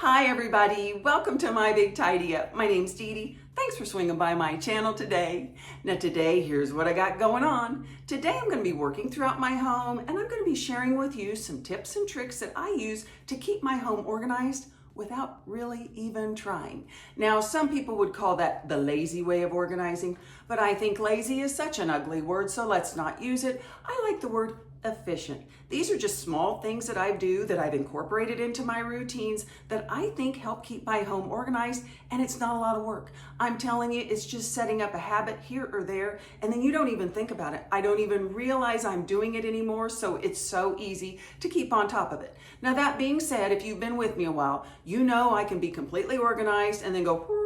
Hi everybody, welcome to my big tidy up. My name's Dee Dee. Thanks for swinging by my channel today. Now today, here's what I got going on. Today I'm going to be working throughout my home and I'm going to be sharing with you some tips and tricks that I use to keep my home organized without really even trying. Now, some people would call that the lazy way of organizing, but I think lazy is such an ugly word, so let's not use it. I like the word efficient. These are just small things that I do that I've incorporated into my routines that I think help keep my home organized, and it's not a lot of work. I'm telling you, it's just setting up a habit here or there, and then you don't even think about it. I don't even realize I'm doing it anymore, so it's so easy to keep on top of it. Now, that being said, if you've been with me a while, you know I can be completely organized and then go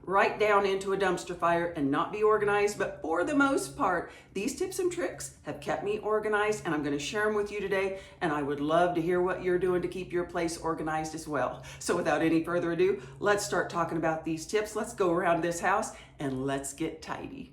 right down into a dumpster fire and not be organized. But for the most part, these tips and tricks have kept me organized, and I'm going to share them with you today. And I would love to hear what you're doing to keep your place organized as well. So without any further ado, let's start talking about these tips. Let's go around this house and let's get tidy.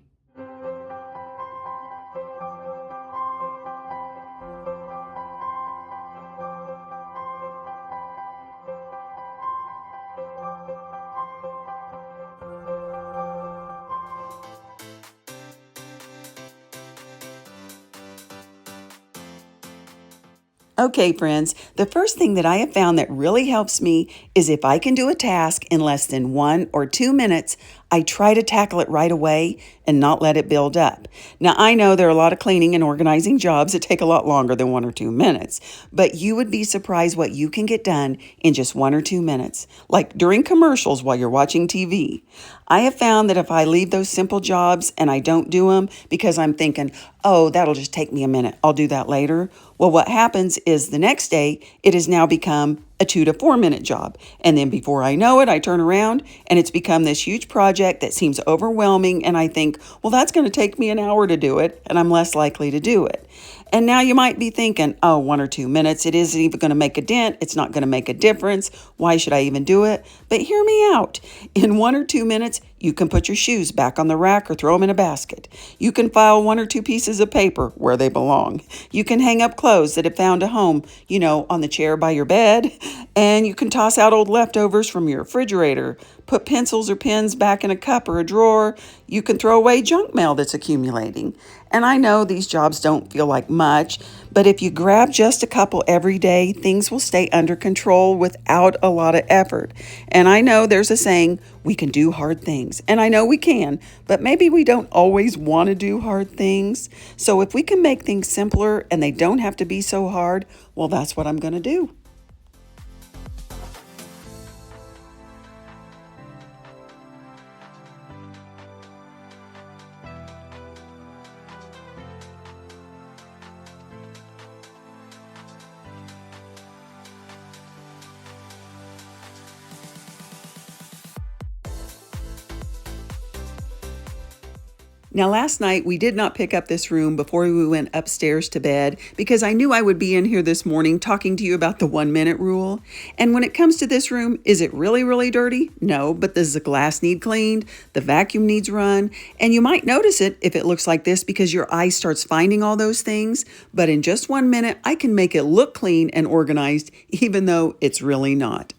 Okay, friends, the first thing that I have found that really helps me is if I can do a task in less than 1 or 2 minutes, I try to tackle it right away and not let it build up. Now, I know there are a lot of cleaning and organizing jobs that take a lot longer than 1 or 2 minutes, but you would be surprised what you can get done in just 1 or 2 minutes, like during commercials while you're watching TV. I have found that if I leave those simple jobs and I don't do them because I'm thinking, oh, that'll just take me a minute, I'll do that later. Well, what happens is the next day, it has now become a 2 to 4 minute job. And then before I know it, I turn around and it's become this huge project that seems overwhelming. And I think, well, that's going to take me an hour to do it, and I'm less likely to do it. And now you might be thinking, oh, 1 or 2 minutes, it isn't even going to make a dent. It's not going to make a difference. Why should I even do it? But hear me out. In 1 or 2 minutes, you can put your shoes back on the rack or throw them in a basket. You can file 1 or 2 pieces of paper where they belong. You can hang up clothes that have found a home, on the chair by your bed. And you can toss out old leftovers from your refrigerator. Put pencils or pens back in a cup or a drawer. You can throw away junk mail that's accumulating. And I know these jobs don't feel like much, but if you grab just a couple every day, things will stay under control without a lot of effort. And I know there's a saying, we can do hard things. And I know we can, but maybe we don't always want to do hard things. So if we can make things simpler and they don't have to be so hard, well, that's what I'm going to do. Now, last night we did not pick up this room before we went upstairs to bed because I knew I would be in here this morning talking to you about the 1 minute rule. And when it comes to this room, is it really, really dirty? No, but does the glass need cleaned? The vacuum needs run. And you might notice it if it looks like this because your eye starts finding all those things. But in just 1 minute, I can make it look clean and organized, even though it's really not.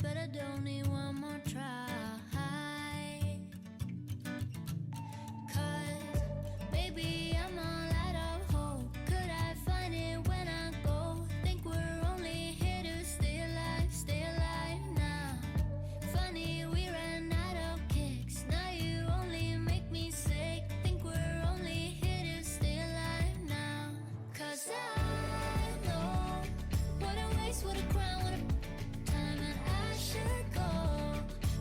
But I don't need one more try. 'Cause, baby, I'm all out of hope. Could I find it when I go? Think we're only here to stay alive now. Funny, we ran out of kicks. Now you only make me sick. Think we're only here to stay alive now. 'Cause I know what a waste, what a crime, what a time, and I should go.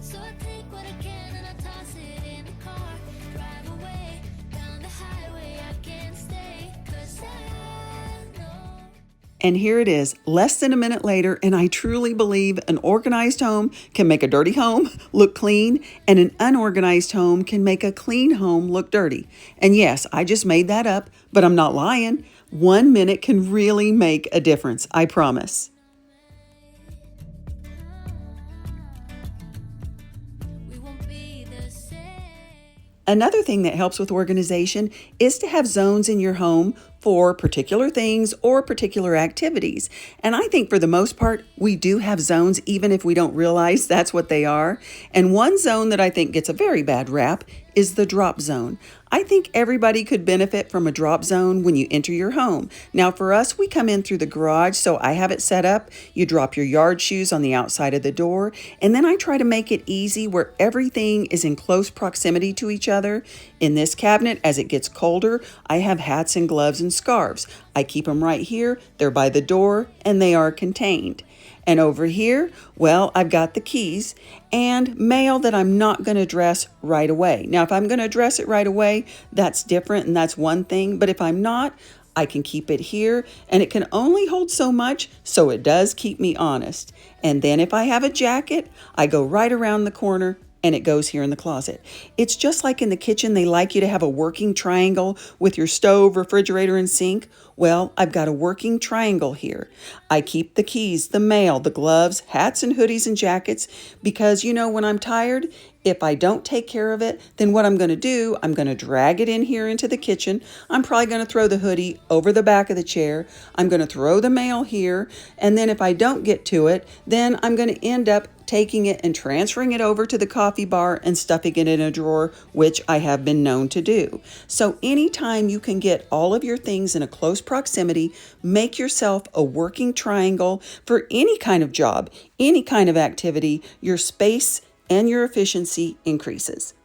So I take what I can and I toss it in the car. Drive away down the highway, I can't stay. 'Cause I know. And here it is, less than a minute later, and I truly believe an organized home can make a dirty home look clean, and an unorganized home can make a clean home look dirty. And yes, I just made that up, but I'm not lying. 1 minute can really make a difference, I promise. Another thing that helps with organization is to have zones in your home for particular things or particular activities. And I think for the most part, we do have zones even if we don't realize that's what they are. And one zone that I think gets a very bad rap is the drop zone. I think everybody could benefit from a drop zone when you enter your home. Now for us, we come in through the garage, so I have it set up. You drop your yard shoes on the outside of the door, and then I try to make it easy where everything is in close proximity to each other. In this cabinet, as it gets colder, I have hats and gloves and scarves. I keep them right here. They're by the door, and they are contained. And over here, well, I've got the keys and mail that I'm not going to address right away. Now, if I'm going to address it right away, that's different and that's one thing. But if I'm not, I can keep it here, and it can only hold so much, so it does keep me honest. And then if I have a jacket, I go right around the corner and it goes here in the closet. It's just like in the kitchen, they like you to have a working triangle with your stove, refrigerator, and sink. Well, I've got a working triangle here. I keep the keys, the mail, the gloves, hats and hoodies and jackets because, when I'm tired, if I don't take care of it, then what I'm going to do, I'm going to drag it in here into the kitchen. I'm probably going to throw the hoodie over the back of the chair. I'm going to throw the mail here. And then if I don't get to it, then I'm going to end up taking it and transferring it over to the coffee bar and stuffing it in a drawer, which I have been known to do. So anytime you can get all of your things in a close proximity, make yourself a working triangle for any kind of job, any kind of activity, your space and your efficiency increases.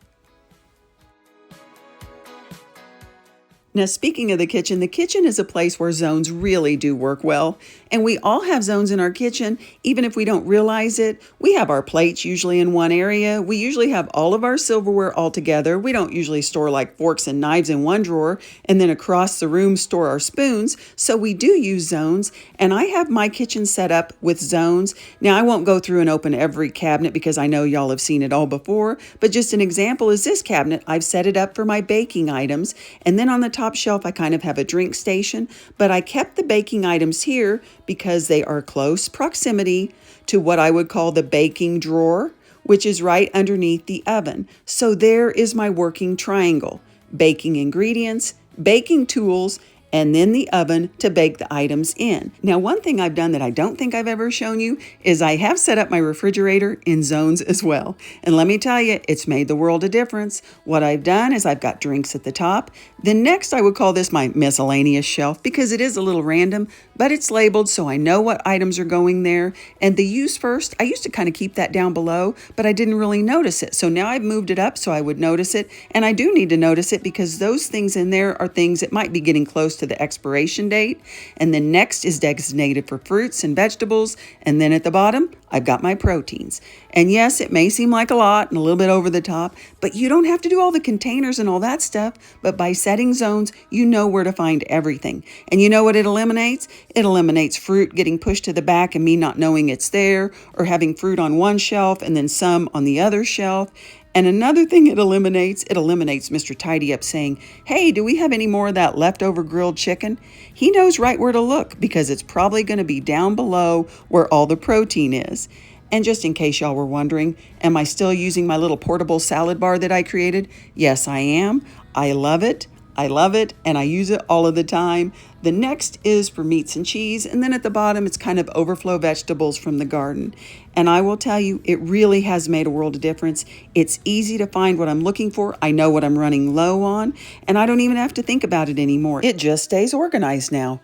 Now, speaking of the kitchen is a place where zones really do work well. And we all have zones in our kitchen, even if we don't realize it. We have our plates usually in one area. We usually have all of our silverware all together. We don't usually store like forks and knives in one drawer and then across the room store our spoons. So we do use zones. And I have my kitchen set up with zones. Now, I won't go through and open every cabinet because I know y'all have seen it all before. But just an example is this cabinet. I've set it up for my baking items. And then on the top shelf, I kind of have a drink station, but I kept the baking items here because they are close proximity to what I would call the baking drawer, which is right underneath the oven. So there is my working triangle: baking ingredients, baking tools, and then the oven to bake the items in. Now, one thing I've done that I don't think I've ever shown you is I have set up my refrigerator in zones as well. And let me tell you, it's made the world a difference. What I've done is I've got drinks at the top. Then next, I would call this my miscellaneous shelf because it is a little random, but it's labeled so I know what items are going there. And the use first, I used to kind of keep that down below, but I didn't really notice it. So now I've moved it up so I would notice it. And I do need to notice it because those things in there are things that might be getting close to the expiration date. And then next is designated for fruits and vegetables. And then at the bottom, I've got my proteins. And yes, it may seem like a lot and a little bit over the top, but you don't have to do all the containers and all that stuff. But by setting zones, you know where to find everything. And you know what it eliminates? It eliminates fruit getting pushed to the back and me not knowing it's there, or having fruit on one shelf and then some on the other shelf. And another thing it eliminates Mr. Tidy Up saying, "Hey, do we have any more of that leftover grilled chicken?" He knows right where to look because it's probably going to be down below where all the protein is. And just in case y'all were wondering, am I still using my little portable salad bar that I created? Yes, I am. I love it. And I use it all of the time. The next is for meats and cheese, and then at the bottom it's kind of overflow vegetables from the garden. And I will tell you, it really has made a world of difference. It's easy to find what I'm looking for. I know what I'm running low on, and I don't even have to think about it anymore. It just stays organized now.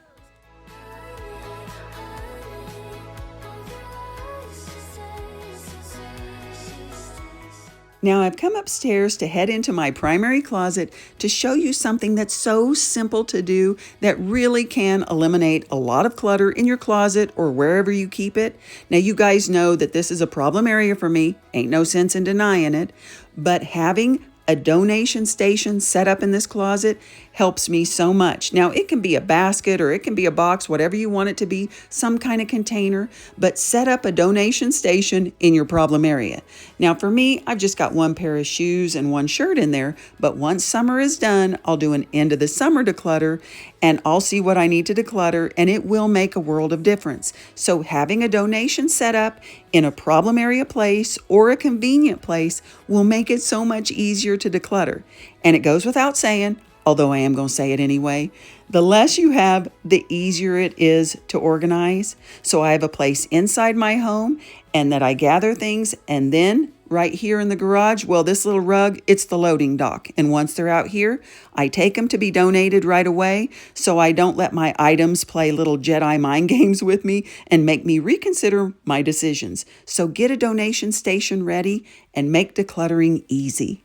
Now I've come upstairs to head into my primary closet to show you something that's so simple to do that really can eliminate a lot of clutter in your closet or wherever you keep it. Now you guys know that this is a problem area for me. Ain't no sense in denying it. But having a donation station set up in this closet helps me so much. Now, it can be a basket or it can be a box, whatever you want it to be, some kind of container, but set up a donation station in your problem area. Now for me, I've just got one pair of shoes and one shirt in there, but once summer is done, I'll do an end of the summer declutter and I'll see what I need to declutter, and it will make a world of difference. So having a donation set up in a problem area place or a convenient place will make it so much easier to declutter. And it goes without saying, although I am going to say it anyway, the less you have, the easier it is to organize. So I have a place inside my home and that I gather things, and then right here in the garage, well, this little rug, it's the loading dock. And once they're out here, I take them to be donated right away, so I don't let my items play little Jedi mind games with me and make me reconsider my decisions. So get a donation station ready and make decluttering easy.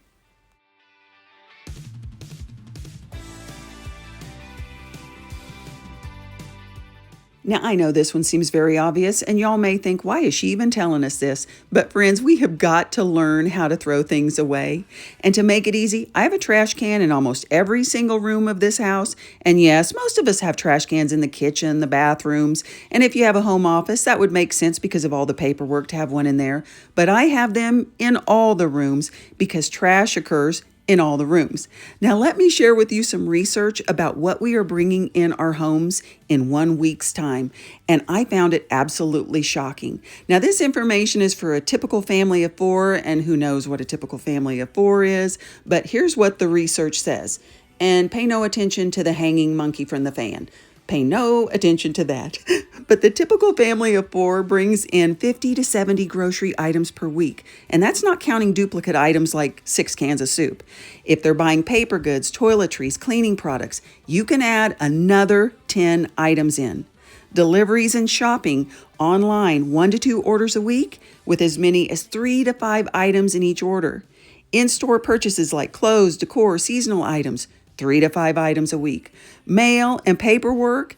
Now, I know this one seems very obvious, and y'all may think, why is she even telling us this? But friends, we have got to learn how to throw things away. And to make it easy, I have a trash can in almost every single room of this house. And yes, most of us have trash cans in the kitchen, the bathrooms. And if you have a home office, that would make sense because of all the paperwork to have one in there. But I have them in all the rooms because trash occurs in all the rooms. Now, let me share with you some research about what we are bringing in our homes in 1 week's time, and I found it absolutely shocking. Now, this information is for a typical family of 4, and who knows what a typical family of 4 is, but here's what the research says. And pay no attention to the hanging monkey from the fan. Pay no attention to that. But the typical family of 4 brings in 50 to 70 grocery items per week. And that's not counting duplicate items like 6 cans of soup. If they're buying paper goods, toiletries, cleaning products, you can add another 10 items in. Deliveries and shopping online, 1 to 2 orders a week with as many as 3 to 5 items in each order. In-store purchases like clothes, decor, seasonal items, 3 to 5 items a week. Mail and paperwork,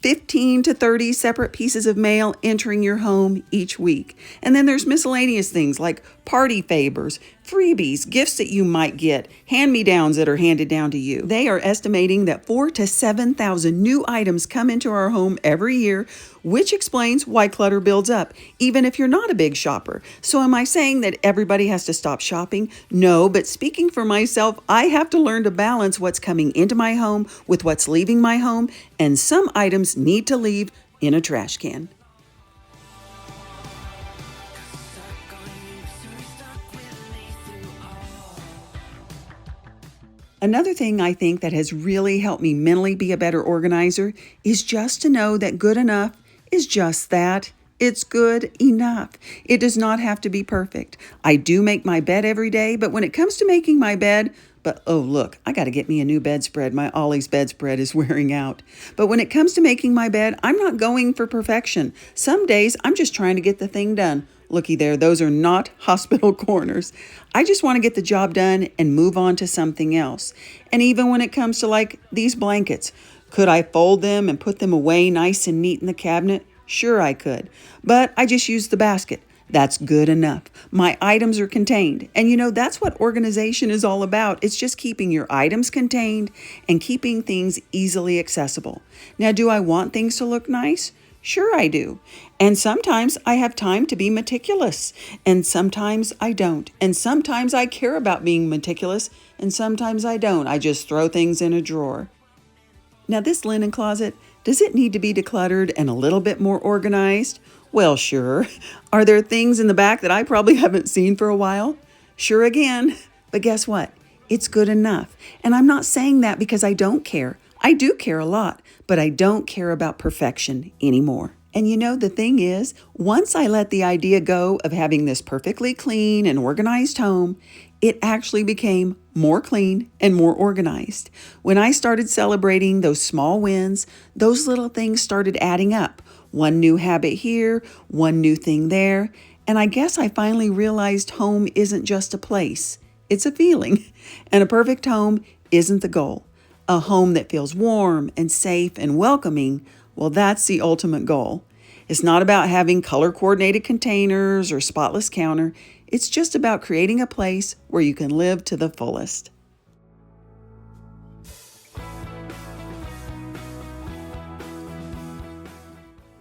15 to 30 separate pieces of mail entering your home each week. And then there's miscellaneous things like party favors, freebies, gifts that you might get, hand-me-downs that are handed down to you. They are estimating that 4,000 to 7,000 new items come into our home every year, which explains why clutter builds up, even if you're not a big shopper. So am I saying that everybody has to stop shopping? No, but speaking for myself, I have to learn to balance what's coming into my home with what's leaving my home, and some items need to leave in a trash can. Another thing I think that has really helped me mentally be a better organizer is just to know that good enough is just that. It's good enough. It does not have to be perfect. I do make my bed every day, but when it comes to making my bed, oh look, I got to get me a new bedspread. My Ollie's bedspread is wearing out. But when it comes to making my bed, I'm not going for perfection. Some days I'm just trying to get the thing done. Looky there, those are not hospital corners. I just want to get the job done and move on to something else. And even when it comes to like these blankets, could I fold them and put them away nice and neat in the cabinet? Sure I could, but I just used the basket. That's good enough. My items are contained. And you know, that's what organization is all about. It's just keeping your items contained and keeping things easily accessible. Now, do I want things to look nice? Sure I do. And sometimes I have time to be meticulous, and sometimes I don't. And sometimes I care about being meticulous, and sometimes I don't. I just throw things in a drawer. Now, this linen closet, does it need to be decluttered and a little bit more organized? Well, sure. Are there things in the back that I probably haven't seen for a while? Sure again. But guess what? It's good enough. And I'm not saying that because I don't care. I do care a lot, but I don't care about perfection anymore. And you know, the thing is, once I let the idea go of having this perfectly clean and organized home, it actually became more clean and more organized. When I started celebrating those small wins, those little things started adding up. One new habit here, one new thing there. And I guess I finally realized home isn't just a place, it's a feeling. And a perfect home isn't the goal. A home that feels warm and safe and welcoming, well, that's the ultimate goal. It's not about having color-coordinated containers or spotless counter. It's just about creating a place where you can live to the fullest.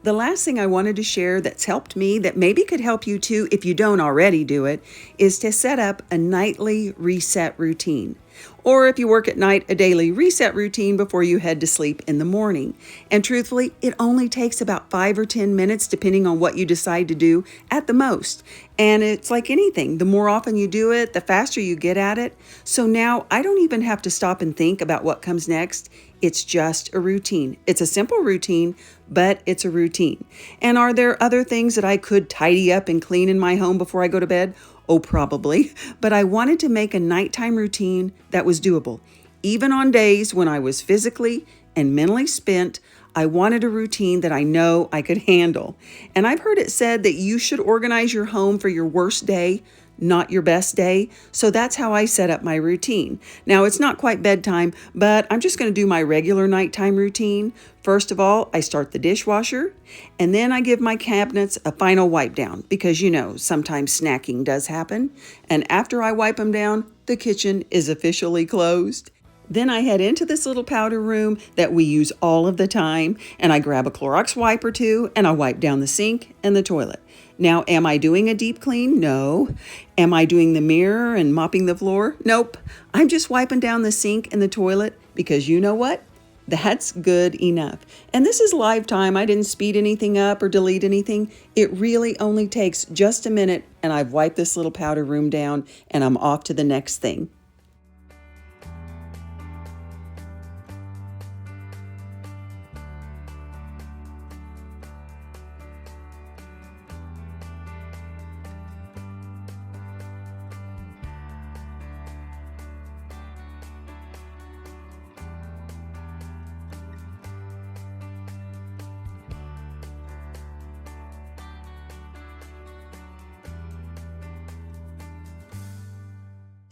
The last thing I wanted to share that's helped me, that maybe could help you too if you don't already do it, is to set up a nightly reset routine. Or if you work at night, a daily reset routine before you head to sleep in the morning. And truthfully, it only takes about 5 or 10 minutes depending on what you decide to do at the most. And it's like anything, the more often you do it, the faster you get at it. So now I don't even have to stop and think about what comes next. It's just a routine. It's a simple routine, but it's a routine. And are there other things that I could tidy up and clean in my home before I go to bed? Oh, probably. But I wanted to make a nighttime routine that was doable. Even on days when I was physically and mentally spent, I wanted a routine that I know I could handle. And I've heard it said that you should organize your home for your worst day, not your best day. So that's how I set up my routine. Now, it's not quite bedtime, but I'm just going to do my regular nighttime routine. First of all, I start the dishwasher, and then I give my cabinets a final wipe down because, sometimes snacking does happen. And after I wipe them down, the kitchen is officially closed. Then I head into this little powder room that we use all of the time, and I grab a Clorox wipe or two, and I wipe down the sink and the toilet. Now, am I doing a deep clean? No. Am I doing the mirror and mopping the floor? Nope. I'm just wiping down the sink and the toilet because you know what? That's good enough. And this is live time. I didn't speed anything up or delete anything. It really only takes just a minute, and I've wiped this little powder room down, and I'm off to the next thing.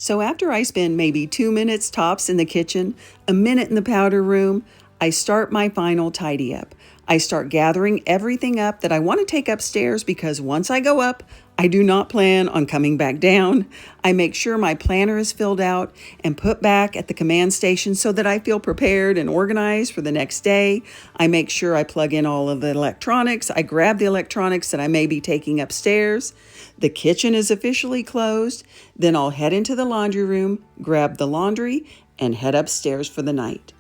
So after I spend maybe 2 minutes tops in the kitchen, a minute in the powder room, I start my final tidy up. I start gathering everything up that I want to take upstairs because once I go up, I do not plan on coming back down. I make sure my planner is filled out and put back at the command station so that I feel prepared and organized for the next day. I make sure I plug in all of the electronics. I grab the electronics that I may be taking upstairs. The kitchen is officially closed. Then I'll head into the laundry room, grab the laundry, and head upstairs for the night.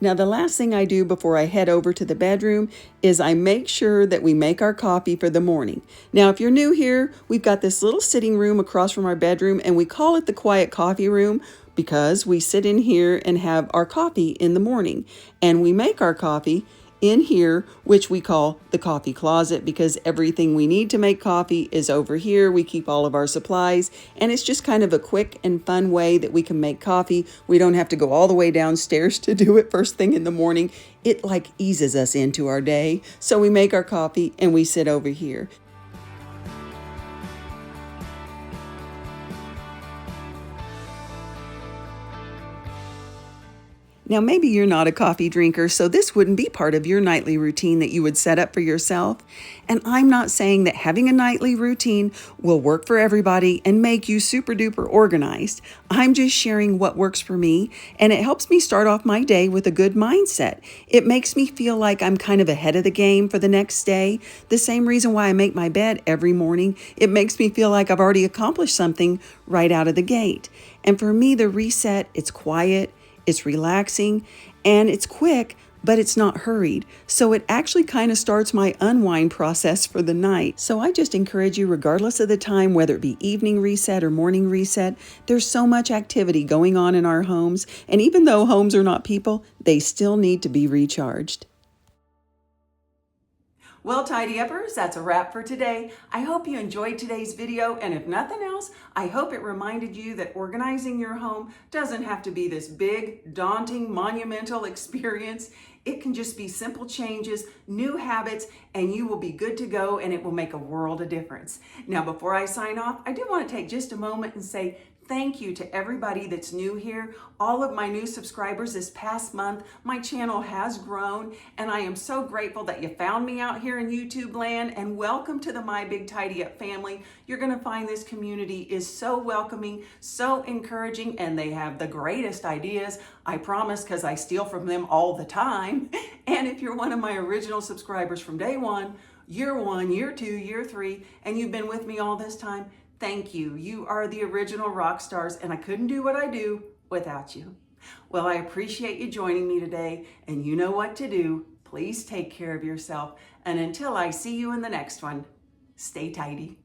Now, the last thing I do before I head over to the bedroom is I make sure that we make our coffee for the morning. Now, if you're new here, we've got this little sitting room across from our bedroom, and we call it the quiet coffee room because we sit in here and have our coffee in the morning. And we make our coffee in here, which we call the coffee closet, because everything we need to make coffee is over here. We keep all of our supplies, and it's just kind of a quick and fun way that we can make coffee. We don't have to go all the way downstairs to do it first thing in the morning. It like eases us into our day. So we make our coffee and we sit over here. Now, maybe you're not a coffee drinker, so this wouldn't be part of your nightly routine that you would set up for yourself. And I'm not saying that having a nightly routine will work for everybody and make you super duper organized. I'm just sharing what works for me, and it helps me start off my day with a good mindset. It makes me feel like I'm kind of ahead of the game for the next day. The same reason why I make my bed every morning. It makes me feel like I've already accomplished something right out of the gate. And for me, the reset, it's quiet, it's relaxing, and it's quick, but it's not hurried. So it actually kind of starts my unwind process for the night. So I just encourage you, regardless of the time, whether it be evening reset or morning reset, there's so much activity going on in our homes. And even though homes are not people, they still need to be recharged. Well, Tidy Uppers, that's a wrap for today. I hope you enjoyed today's video, and if nothing else, I hope it reminded you that organizing your home doesn't have to be this big, daunting, monumental experience. It can just be simple changes, new habits, and you will be good to go, and it will make a world of difference. Now, before I sign off, I do want to take just a moment and say Thank you to everybody that's new here. All of my new subscribers this past month, my channel has grown, and I am so grateful that you found me out here in YouTube land, and welcome to the My Big Tidy Up family. You're gonna find this community is so welcoming, so encouraging, and they have the greatest ideas, I promise, because I steal from them all the time. And if you're one of my original subscribers from day one, year 1, year 2, year 3, and you've been with me all this time, thank you. You are the original rock stars, and I couldn't do what I do without you. Well, I appreciate you joining me today, and you know what to do. Please take care of yourself. And until I see you in the next one, stay tidy.